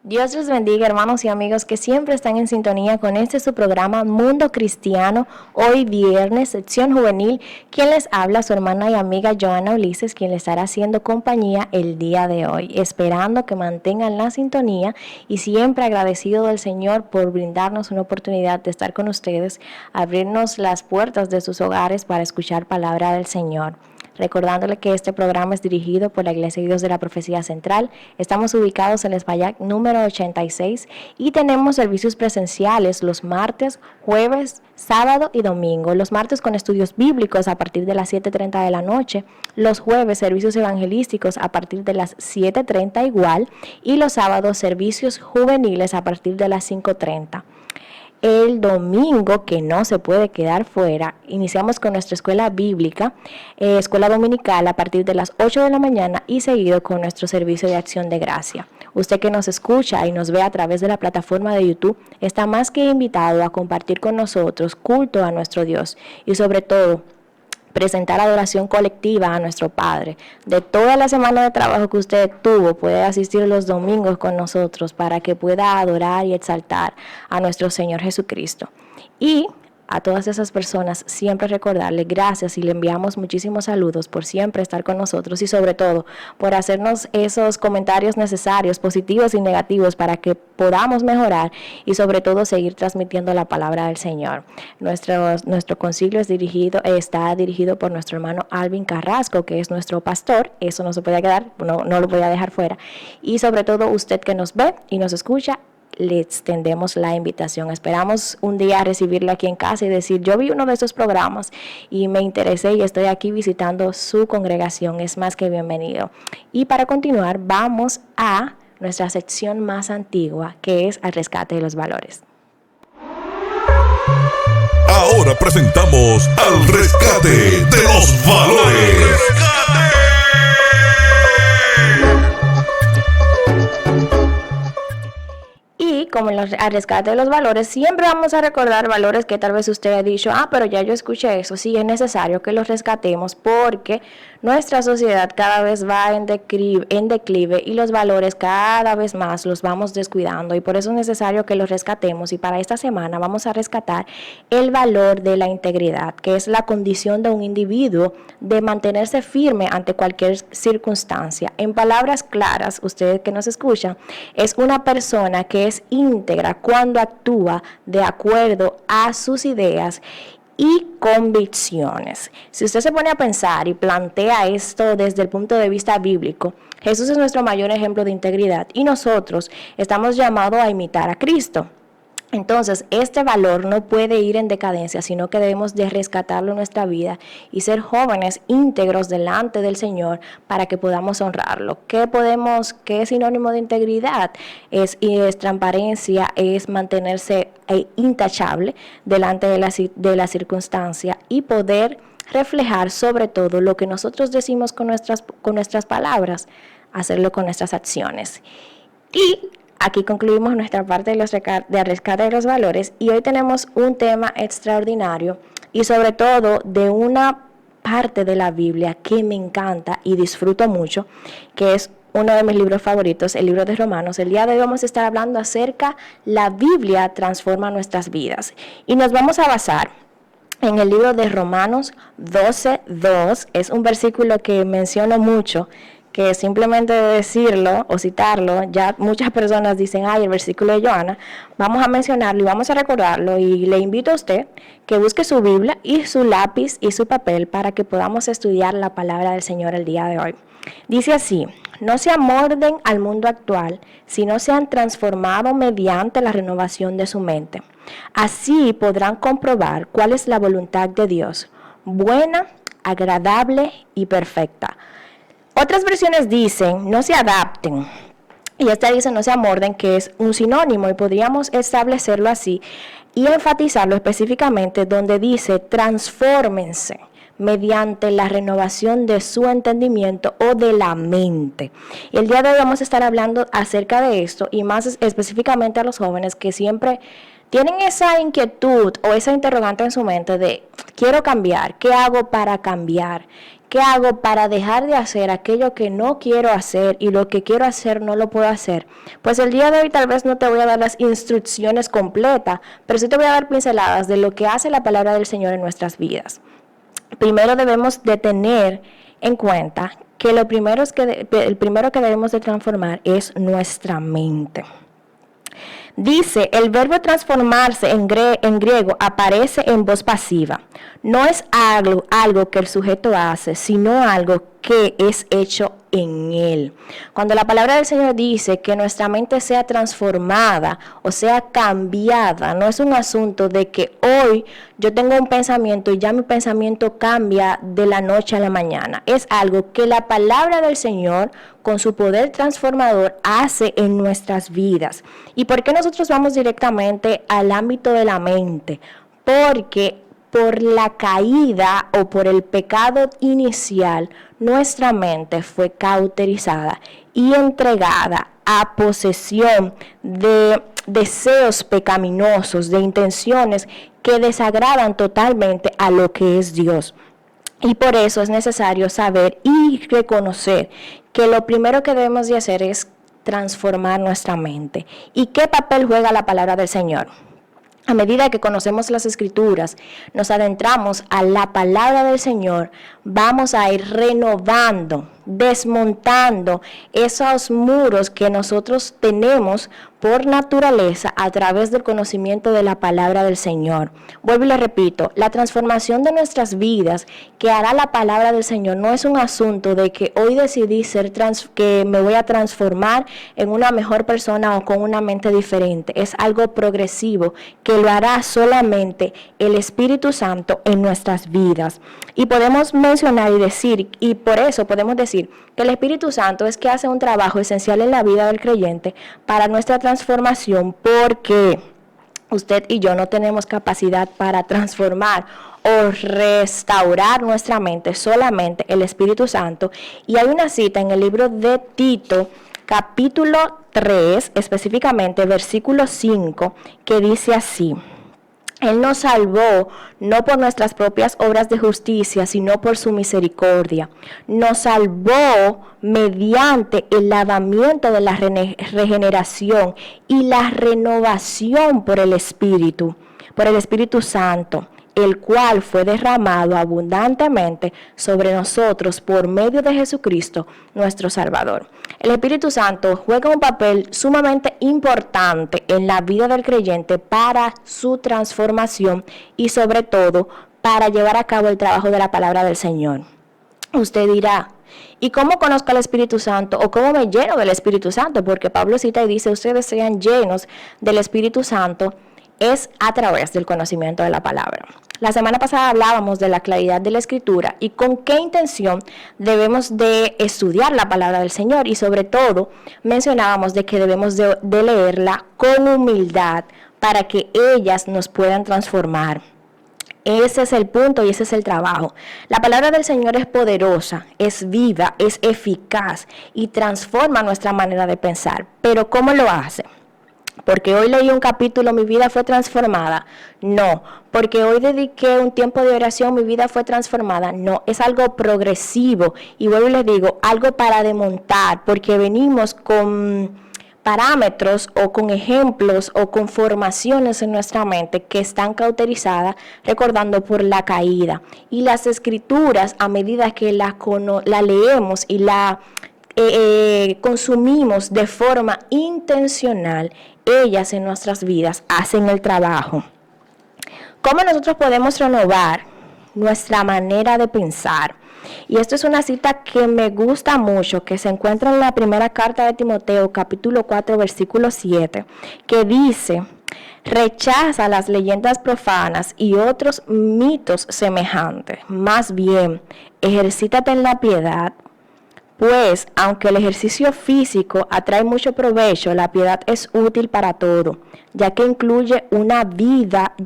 Dios los bendiga, hermanos y amigos que siempre están en sintonía con este su programa Mundo Cristiano, hoy viernes, sección juvenil. Quien les habla, su hermana y amiga Joana Ulises, quien les estará haciendo compañía el día de hoy, esperando que mantengan la sintonía y siempre agradecido del Señor por brindarnos una oportunidad de estar con ustedes, abrirnos las puertas de sus hogares para escuchar palabra del Señor. Recordándole que este programa es dirigido por la Iglesia de Dios de la Profecía Central. Estamos ubicados en el Espallac número 86 y tenemos servicios presenciales los martes, jueves, sábado y domingo. Los martes con estudios bíblicos a partir de las 7:30 de la noche. Los jueves servicios evangelísticos a partir de las 7:30 igual. Y los sábados servicios juveniles a partir de las 5:30. El domingo, que no se puede quedar fuera, iniciamos con nuestra escuela bíblica, escuela dominical a partir de las 8 de la mañana y seguido con nuestro servicio de acción de gracia. Usted que nos escucha y nos ve a través de la plataforma de YouTube está más que invitado a compartir con nosotros culto a nuestro Dios y sobre todo presentar adoración colectiva a nuestro Padre. De toda la semana de trabajo que usted tuvo, puede asistir los domingos con nosotros para que pueda adorar y exaltar a nuestro Señor Jesucristo. Y a todas esas personas siempre recordarle gracias y le enviamos muchísimos saludos por siempre estar con nosotros y sobre todo por hacernos esos comentarios necesarios, positivos y negativos para que podamos mejorar y sobre todo seguir transmitiendo la palabra del Señor. Nuestro concilio está dirigido por nuestro hermano Alvin Carrasco, que es nuestro pastor. Eso no se puede quedar, no lo voy a dejar fuera. Y sobre todo usted que nos ve y nos escucha, le extendemos la invitación. Esperamos un día recibirlo aquí en casa y decir, yo vi uno de esos programas y me interesé y estoy aquí visitando su congregación. Es más que bienvenido. Y para continuar, vamos a nuestra sección más antigua, que es el rescate de los valores. Ahora presentamos al rescate de los valores. Y como al rescate de los valores, siempre vamos a recordar valores que tal vez usted ha dicho, pero ya yo escuché eso. Sí, es necesario que los rescatemos porque nuestra sociedad cada vez va en declive y los valores cada vez más los vamos descuidando y por eso es necesario que los rescatemos. Y para esta semana vamos a rescatar el valor de la integridad, que es la condición de un individuo de mantenerse firme ante cualquier circunstancia. En palabras claras, ustedes que nos escuchan, es una persona que es íntegra cuando actúa de acuerdo a sus ideas y convicciones. Si usted se pone a pensar y plantea esto desde el punto de vista bíblico, Jesús es nuestro mayor ejemplo de integridad y nosotros estamos llamados a imitar a Cristo. Entonces, este valor no puede ir en decadencia, sino que debemos de rescatarlo en nuestra vida y ser jóvenes íntegros delante del Señor para que podamos honrarlo. ¿Qué es sinónimo de integridad? Es transparencia, es mantenerse intachable delante de la circunstancia y poder reflejar sobre todo lo que nosotros decimos con nuestras palabras, hacerlo con nuestras acciones. Y aquí concluimos nuestra parte de rescate de los valores y hoy tenemos un tema extraordinario y sobre todo de una parte de la Biblia que me encanta y disfruto mucho, que es uno de mis libros favoritos, el libro de Romanos. El día de hoy vamos a estar hablando acerca la Biblia transforma nuestras vidas y nos vamos a basar en el libro de Romanos 12:2. Es un versículo que menciono mucho, que simplemente de decirlo o citarlo, ya muchas personas dicen, el versículo de Joana. Vamos a mencionarlo y vamos a recordarlo y le invito a usted que busque su Biblia y su lápiz y su papel para que podamos estudiar la palabra del Señor el día de hoy. Dice así: no se amolden al mundo actual, sino sean transformados mediante la renovación de su mente. Así podrán comprobar cuál es la voluntad de Dios, buena, agradable y perfecta. Otras versiones dicen, no se adapten, y esta dice, no se amolden, que es un sinónimo, y podríamos establecerlo así y enfatizarlo específicamente donde dice, transfórmense mediante la renovación de su entendimiento o de la mente. Y el día de hoy vamos a estar hablando acerca de esto, y más específicamente a los jóvenes que siempre tienen esa inquietud o esa interrogante en su mente de, quiero cambiar, ¿qué hago para cambiar? ¿Qué hago para dejar de hacer aquello que no quiero hacer y lo que quiero hacer no lo puedo hacer? Pues el día de hoy tal vez no te voy a dar las instrucciones completas, pero sí te voy a dar pinceladas de lo que hace la palabra del Señor en nuestras vidas. Primero debemos de tener en cuenta que el primero que debemos de transformar es nuestra mente. Dice, el verbo transformarse en griego aparece en voz pasiva. No es algo que el sujeto hace, sino algo que es hecho en él. Cuando la palabra del Señor dice que nuestra mente sea transformada o sea cambiada, no es un asunto de que hoy yo tengo un pensamiento y ya mi pensamiento cambia de la noche a la mañana. Es algo que la palabra del Señor con su poder transformador hace en nuestras vidas. ¿Y por qué nosotros vamos directamente al ámbito de la mente? Porque por la caída o por el pecado inicial, nuestra mente fue cauterizada y entregada a posesión de deseos pecaminosos, de intenciones que desagradan totalmente a lo que es Dios. Y por eso es necesario saber y reconocer que lo primero que debemos de hacer es transformar nuestra mente. ¿Y qué papel juega la palabra del Señor? A medida que conocemos las Escrituras, nos adentramos a la palabra del Señor, vamos a ir renovando, desmontando esos muros que nosotros tenemos por naturaleza a través del conocimiento de la palabra del Señor. Vuelvo y le repito, la transformación de nuestras vidas que hará la palabra del Señor no es un asunto de que hoy decidí que me voy a transformar en una mejor persona o con una mente diferente. Es algo progresivo que lo hará solamente el Espíritu Santo en nuestras vidas. Y podemos mencionar y decir, y por eso podemos decir que el Espíritu Santo es que hace un trabajo esencial en la vida del creyente para nuestra transformación, porque usted y yo no tenemos capacidad para transformar o restaurar nuestra mente, solamente el Espíritu Santo. Y hay una cita en el libro de Tito, capítulo 3, específicamente versículo 5, que dice así: Él nos salvó no por nuestras propias obras de justicia, sino por su misericordia. Nos salvó mediante el lavamiento de la regeneración y la renovación por el Espíritu Santo, el cual fue derramado abundantemente sobre nosotros por medio de Jesucristo, nuestro Salvador. El Espíritu Santo juega un papel sumamente importante en la vida del creyente para su transformación y sobre todo para llevar a cabo el trabajo de la palabra del Señor. Usted dirá, ¿y cómo conozco al Espíritu Santo o cómo me lleno del Espíritu Santo? Porque Pablo cita y dice, ustedes sean llenos del Espíritu Santo. Es a través del conocimiento de la palabra. La semana pasada hablábamos de la claridad de la Escritura y con qué intención debemos de estudiar la palabra del Señor, y sobre todo mencionábamos de que debemos de leerla con humildad para que ellas nos puedan transformar. Ese es el punto y ese es el trabajo. La palabra del Señor es poderosa, es viva, es eficaz y transforma nuestra manera de pensar. Pero ¿cómo lo hace? Porque hoy leí un capítulo, mi vida fue transformada. No, porque hoy dediqué un tiempo de oración, mi vida fue transformada. No, es algo progresivo. Y vuelvo y les digo, algo para desmontar, porque venimos con parámetros o con ejemplos o con formaciones en nuestra mente que están cauterizadas, recordando por la caída. Y las Escrituras, a medida que la leemos y la consumimos de forma intencional, ellas en nuestras vidas hacen el trabajo. ¿Cómo nosotros podemos renovar nuestra manera de pensar? Y esto es una cita que me gusta mucho, que se encuentra en la primera carta de Timoteo, capítulo 4, versículo 7, que dice: rechaza las leyendas profanas y otros mitos semejantes. Más bien, ejercítate en la piedad. Pues, aunque el ejercicio físico atrae mucho provecho, la piedad es útil para todo, ya que incluye una vida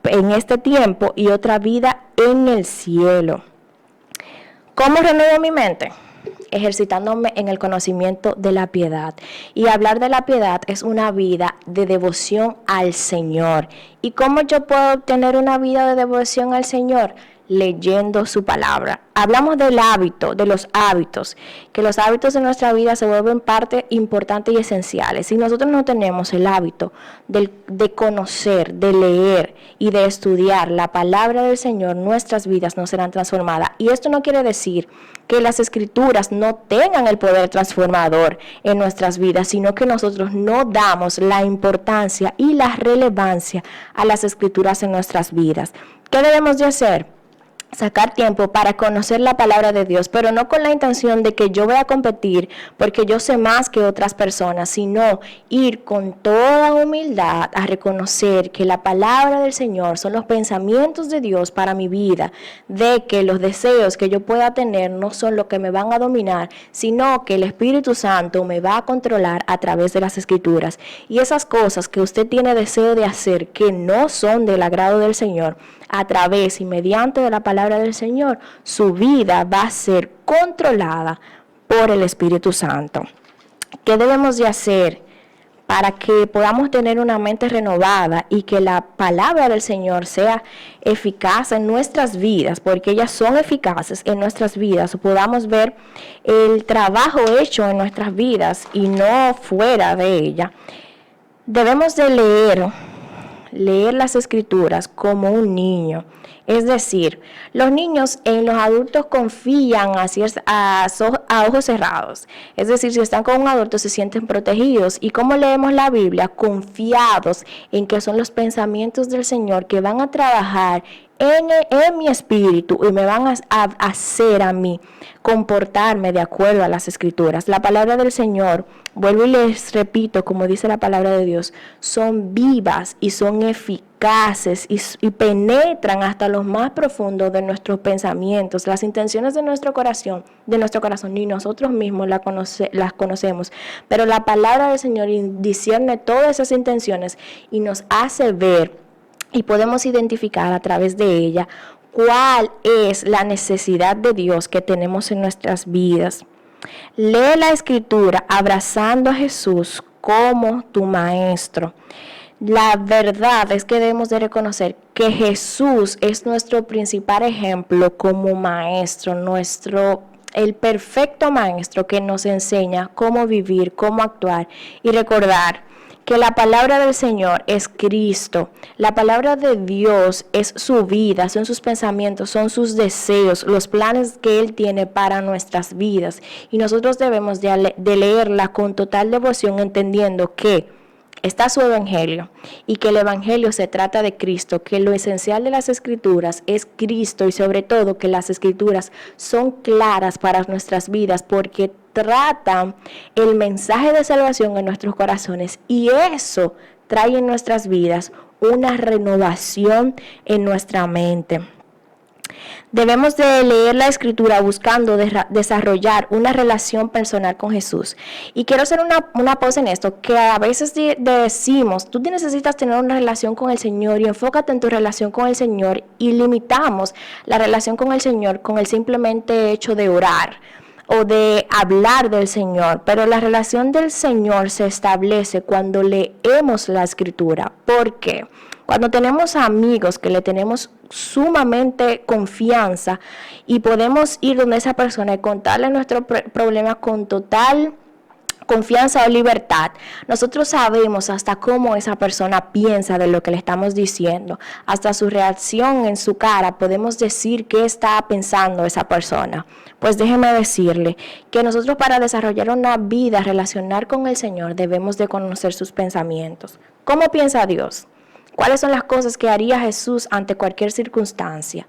en este tiempo y otra vida en el cielo. ¿Cómo renuevo mi mente? ejercitándome en el conocimiento de la piedad. Y hablar de la piedad es una vida de devoción al Señor. ¿Y cómo yo puedo obtener una vida de devoción al Señor? Leyendo su palabra. Hablamos del hábito, de los hábitos, que los hábitos de nuestra vida se vuelven parte importante y esenciales. Si nosotros no tenemos el hábito de conocer, de leer y de estudiar la palabra del Señor, nuestras vidas no serán transformadas. Y esto no quiere decir que las escrituras no tengan el poder transformador en nuestras vidas, sino que nosotros no damos la importancia y la relevancia a las escrituras en nuestras vidas. ¿Qué debemos de hacer? Sacar tiempo para conocer la palabra de Dios, pero no con la intención de que yo voy a competir porque yo sé más que otras personas, sino ir con toda humildad a reconocer que la palabra del Señor son los pensamientos de Dios para mi vida, de que los deseos que yo pueda tener no son los que me van a dominar, sino que el Espíritu Santo me va a controlar a través de las Escrituras. Y esas cosas que usted tiene deseo de hacer que no son del agrado del Señor, a través y mediante de la palabra del Señor, su vida va a ser controlada por el Espíritu Santo. ¿Qué debemos de hacer para que podamos tener una mente renovada y que la palabra del Señor sea eficaz en nuestras vidas? Porque ellas son eficaces en nuestras vidas, podamos ver el trabajo hecho en nuestras vidas y no fuera de ella. Debemos de leer las escrituras como un niño. Es decir, los niños en los adultos confían a ojos cerrados. Es decir, si están con un adulto se sienten protegidos. ¿Y cómo leemos la Biblia? Confiados en que son los pensamientos del Señor que van a trabajar en mi espíritu y me van a hacer a mí comportarme de acuerdo a las escrituras. La palabra del Señor, vuelvo y les repito, como dice la palabra de Dios, son vivas y son eficaces y penetran hasta los más profundos de nuestros pensamientos, las intenciones de nuestro corazón, ni nosotros mismos las conocemos, pero la palabra del Señor discierne todas esas intenciones y nos hace ver y podemos identificar a través de ella cuál es la necesidad de Dios que tenemos en nuestras vidas. Lee la Escritura abrazando a Jesús como tu maestro. La verdad es que debemos de reconocer que Jesús es nuestro principal ejemplo como maestro, el perfecto maestro que nos enseña cómo vivir, cómo actuar y recordar que la palabra del Señor es Cristo, la palabra de Dios es su vida, son sus pensamientos, son sus deseos, los planes que Él tiene para nuestras vidas. Y nosotros debemos de leerla con total devoción, entendiendo que está su evangelio y que el evangelio se trata de Cristo, que lo esencial de las escrituras es Cristo y sobre todo que las escrituras son claras para nuestras vidas porque tratan el mensaje de salvación en nuestros corazones y eso trae en nuestras vidas una renovación en nuestra mente. Debemos de leer la Escritura buscando desarrollar una relación personal con Jesús. Y quiero hacer una pausa en esto, que a veces decimos, tú necesitas tener una relación con el Señor y enfócate en tu relación con el Señor y limitamos la relación con el Señor con el simplemente hecho de orar o de hablar del Señor, pero la relación del Señor se establece cuando leemos la Escritura. ¿Por qué? Cuando tenemos amigos que le tenemos sumamente confianza y podemos ir donde esa persona y contarle nuestro problema con total confianza o libertad, nosotros sabemos hasta cómo esa persona piensa de lo que le estamos diciendo, hasta su reacción en su cara, podemos decir qué está pensando esa persona. Pues déjeme decirle que nosotros para desarrollar una vida relacional con el Señor debemos de conocer sus pensamientos. ¿Cómo piensa Dios? ¿Cuáles son las cosas que haría Jesús ante cualquier circunstancia?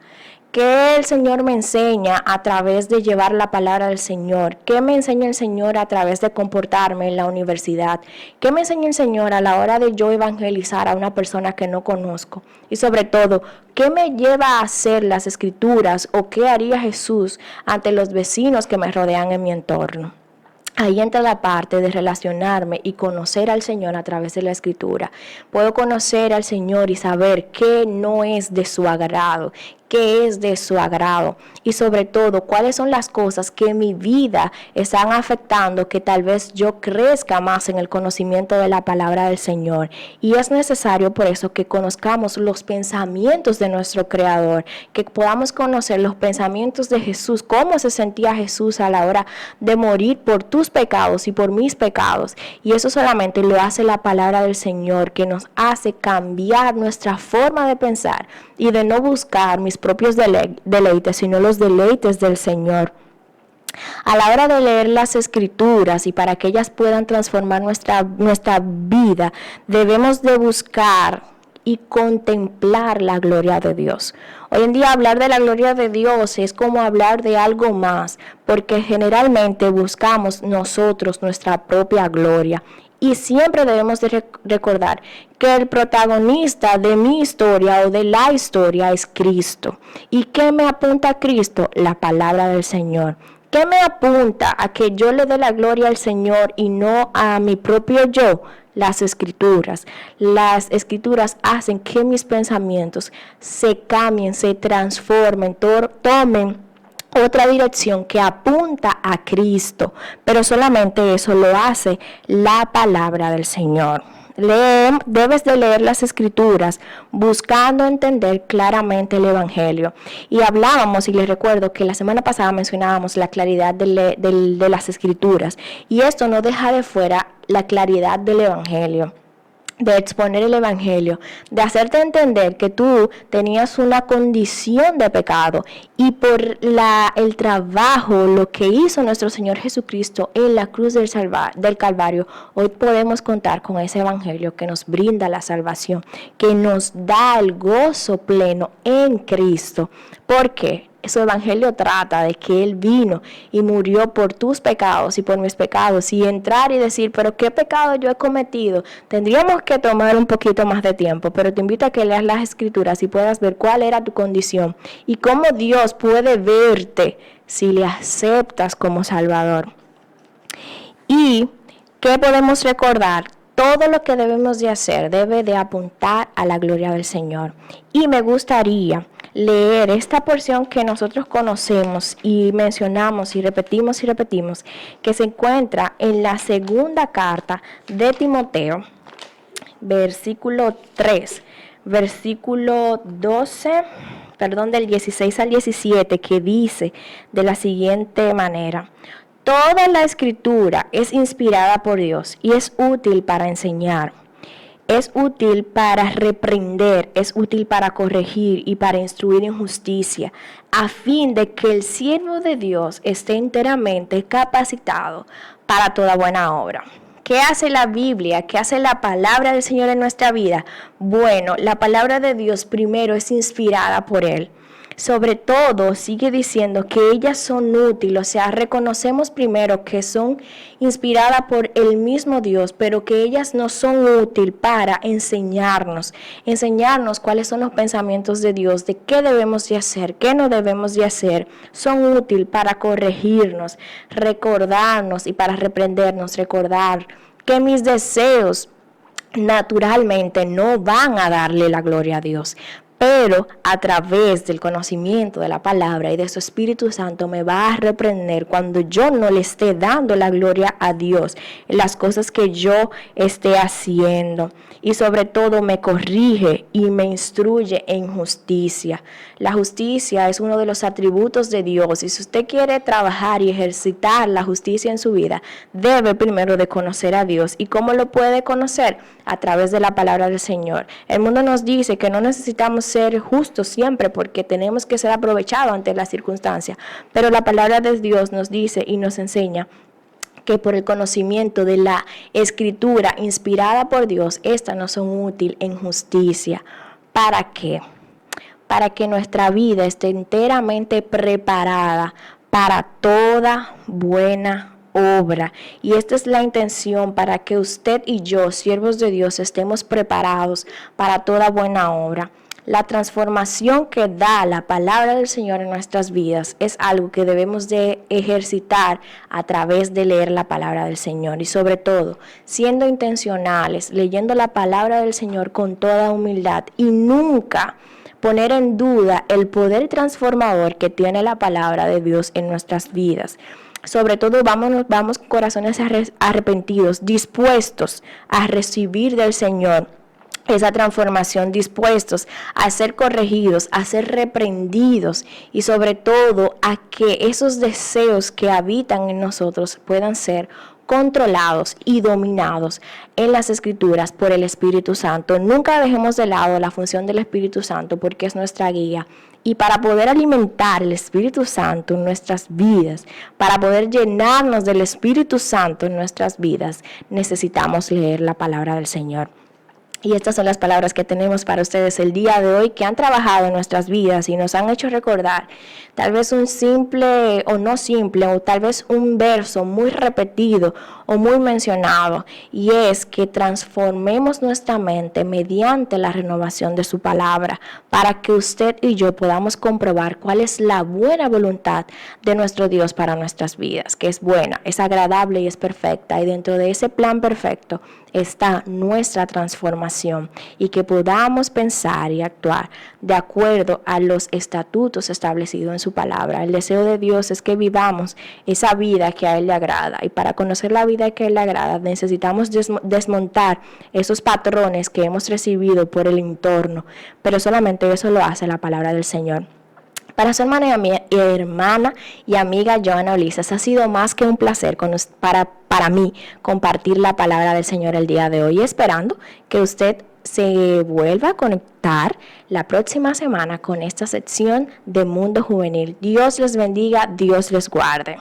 ¿Qué el Señor me enseña a través de llevar la palabra del Señor? ¿Qué me enseña el Señor a través de comportarme en la universidad? ¿Qué me enseña el Señor a la hora de yo evangelizar a una persona que no conozco? Y sobre todo, ¿qué me lleva a hacer las Escrituras o qué haría Jesús ante los vecinos que me rodean en mi entorno? Ahí entra la parte de relacionarme y conocer al Señor a través de la Escritura. Puedo conocer al Señor y saber qué no es de su agrado, qué es de su agrado y sobre todo cuáles son las cosas que en mi vida están afectando que tal vez yo crezca más en el conocimiento de la palabra del Señor. Y es necesario por eso que conozcamos los pensamientos de nuestro Creador, que podamos conocer los pensamientos de Jesús, cómo se sentía Jesús a la hora de morir por tus pecados y por mis pecados. Y eso solamente lo hace la palabra del Señor, que nos hace cambiar nuestra forma de pensar y de no buscar mis propios deleites, sino los deleites del Señor. A la hora de leer las Escrituras y para que ellas puedan transformar nuestra vida, debemos de buscar y contemplar la gloria de Dios. Hoy en día hablar de la gloria de Dios es como hablar de algo más, porque generalmente buscamos nosotros nuestra propia gloria. Y siempre debemos de recordar que el protagonista de mi historia o de la historia es Cristo. ¿Y qué me apunta a Cristo? La palabra del Señor. ¿Qué me apunta a que yo le dé la gloria al Señor y no a mi propio yo? Las Escrituras. Las Escrituras hacen que mis pensamientos se cambien, se transformen, tomen otra dirección que apunta a Cristo, pero solamente eso lo hace la palabra del Señor. Debes de leer las Escrituras buscando entender claramente el Evangelio. Y hablábamos, y les recuerdo que la semana pasada mencionábamos la claridad de las Escrituras, y esto no deja de fuera la claridad del Evangelio, de exponer el Evangelio, de hacerte entender que tú tenías una condición de pecado y por el trabajo, lo que hizo nuestro Señor Jesucristo en la cruz del Calvario, hoy podemos contar con ese Evangelio que nos brinda la salvación, que nos da el gozo pleno en Cristo. ¿Por qué? Su evangelio trata de que Él vino y murió por tus pecados y por mis pecados, y entrar y decir, pero ¿qué pecado yo he cometido? Tendríamos que tomar un poquito más de tiempo, pero te invito a que leas las Escrituras y puedas ver cuál era tu condición y cómo Dios puede verte si le aceptas como Salvador. ¿Y qué podemos recordar? Todo lo que debemos de hacer debe de apuntar a la gloria del Señor. Y me gustaría leer esta porción que nosotros conocemos y mencionamos y repetimos, que se encuentra en la segunda carta de Timoteo, versículo 3, versículo 12, del 16 al 17, que dice de la siguiente manera: toda la Escritura es inspirada por Dios y es útil para enseñar, es útil para reprender, es útil para corregir y para instruir en justicia, a fin de que el siervo de Dios esté enteramente capacitado para toda buena obra. ¿Qué hace la Biblia? ¿Qué hace la palabra del Señor en nuestra vida? Bueno, la palabra de Dios primero es inspirada por Él. Sobre todo, sigue diciendo que ellas son útiles, o sea, reconocemos primero que son inspiradas por el mismo Dios, pero que ellas no son útiles para enseñarnos cuáles son los pensamientos de Dios, de qué debemos de hacer, qué no debemos de hacer. Son útiles para corregirnos, recordarnos y para reprendernos, recordar que mis deseos naturalmente no van a darle la gloria a Dios, pero a través del conocimiento de la palabra y de su Espíritu Santo me va a reprender cuando yo no le esté dando la gloria a Dios en las cosas que yo esté haciendo. Y sobre todo me corrige y me instruye en justicia. La justicia es uno de los atributos de Dios, y si usted quiere trabajar y ejercitar la justicia en su vida, debe primero de conocer a Dios. ¿Y cómo lo puede conocer? A través de la palabra del Señor. El mundo nos dice que no necesitamos ser justos siempre porque tenemos que ser aprovechados ante las circunstancias, pero la palabra de Dios nos dice y nos enseña que por el conocimiento de la Escritura inspirada por Dios, estas no son útiles en justicia. ¿Para qué? Para que nuestra vida esté enteramente preparada para toda buena obra. Y esta es la intención, para que usted y yo, siervos de Dios, estemos preparados para toda buena obra. La transformación que da la palabra del Señor en nuestras vidas es algo que debemos de ejercitar a través de leer la palabra del Señor, y sobre todo siendo intencionales, leyendo la palabra del Señor con toda humildad y nunca poner en duda el poder transformador que tiene la palabra de Dios en nuestras vidas. Sobre todo vamos con corazones arrepentidos, dispuestos a recibir del Señor esa transformación, dispuestos a ser corregidos, a ser reprendidos y sobre todo a que esos deseos que habitan en nosotros puedan ser controlados y dominados en las Escrituras por el Espíritu Santo. Nunca dejemos de lado la función del Espíritu Santo porque es nuestra guía. Y para poder alimentar el Espíritu Santo en nuestras vidas, para poder llenarnos del Espíritu Santo en nuestras vidas, necesitamos leer la palabra del Señor. Y estas son las palabras que tenemos para ustedes el día de hoy, que han trabajado en nuestras vidas y nos han hecho recordar tal vez un simple o no simple, o tal vez un verso muy repetido o muy mencionado, y es que transformemos nuestra mente mediante la renovación de su palabra, para que usted y yo podamos comprobar cuál es la buena voluntad de nuestro Dios para nuestras vidas, que es buena, es agradable y es perfecta, y dentro de ese plan perfecto está nuestra transformación, y que podamos pensar y actuar de acuerdo a los estatutos establecidos en su palabra. El deseo de Dios es que vivamos esa vida que a Él le agrada, y para conocer la vida que a Él le agrada necesitamos desmontar esos patrones que hemos recibido por el entorno, pero solamente eso lo hace la palabra del Señor. Para su hermana y amiga Joana Ulises, ha sido más que un placer para mí compartir la palabra del Señor el día de hoy, esperando que usted se vuelva a conectar la próxima semana con esta sección de Mundo Juvenil. Dios les bendiga, Dios les guarde.